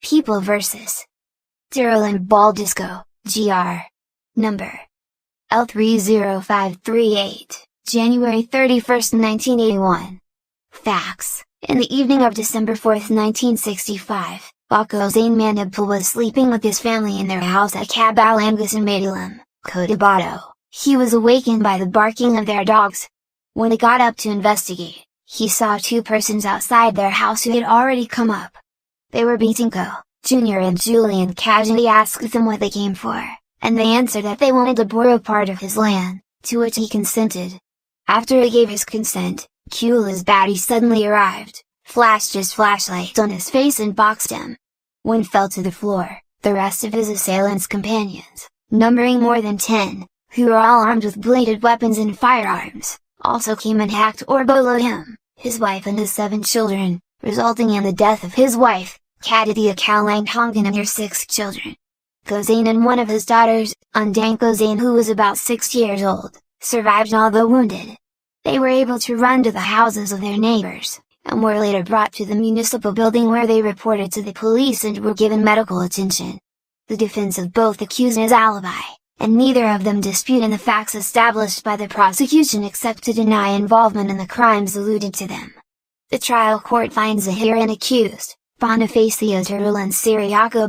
People vs. Tirol and Baldesco, Gr. Number L-30538, January 31, 1981. Facts: in the evening of December 4, 1965, while Kosain Manibpol was sleeping with his family in their house at Kabalangasan Matalam, Cotabato, he was awakened by the barking of their dogs. When he got up to investigate, he saw two persons outside their house who had already come up. They were Beatingco, Jr. and Julian Casian He. Asked them what they came for, and they answered that they wanted to borrow part of his land, to which he consented. After he gave his consent, Kulas Bati suddenly arrived, flashed his flashlight on his face and boxed him. When fell to the floor, the rest of his assailants' companions, numbering more than 10, who were all armed with bladed weapons and firearms, also came and hacked or boloed him, his wife and his 7 children, resulting in the death of his wife, Kadidia Kalangtongan, and her 6 children. Kosain and one of his daughters, Undang Kosain, who was about 6 years old, survived although wounded. They were able to run to the houses of their neighbors, and were later brought to the municipal building where they reported to the police and were given medical attention. The defense of both accused his alibi, and neither of them dispute in the facts established by the prosecution except to deny involvement in the crimes alluded to them. The trial court finds the herein accused, Bonifacio Tirol and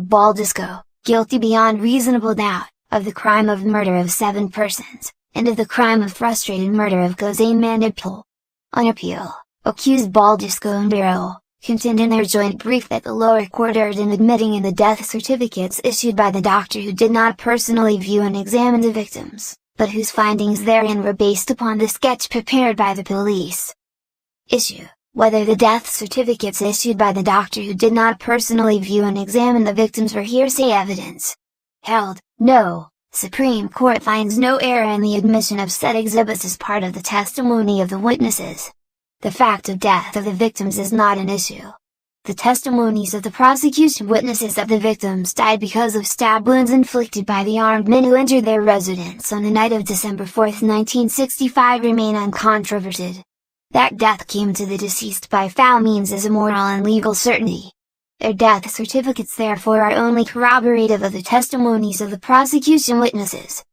Baldesco, guilty beyond reasonable doubt, of the crime of murder of 7 persons, and of the crime of frustrated murder of Kosain Manibpol. On appeal, accused Baldesco and Tirol contend in their joint brief that the lower court erred in admitting in the death certificates issued by the doctor who did not personally view and examine the victims, but whose findings therein were based upon the sketch prepared by the police. Issue: whether the death certificates issued by the doctor who did not personally view and examine the victims were hearsay evidence. Held: no. Supreme Court finds no error in the admission of said exhibits as part of the testimony of the witnesses. The fact of death of the victims is not an issue. The testimonies of the prosecution witnesses of the victims died because of stab wounds inflicted by the armed men who entered their residence on the night of December 4, 1965 remain uncontroverted. That death came to the deceased by foul means is a moral and legal certainty. Their death certificates therefore are only corroborative of the testimonies of the prosecution witnesses.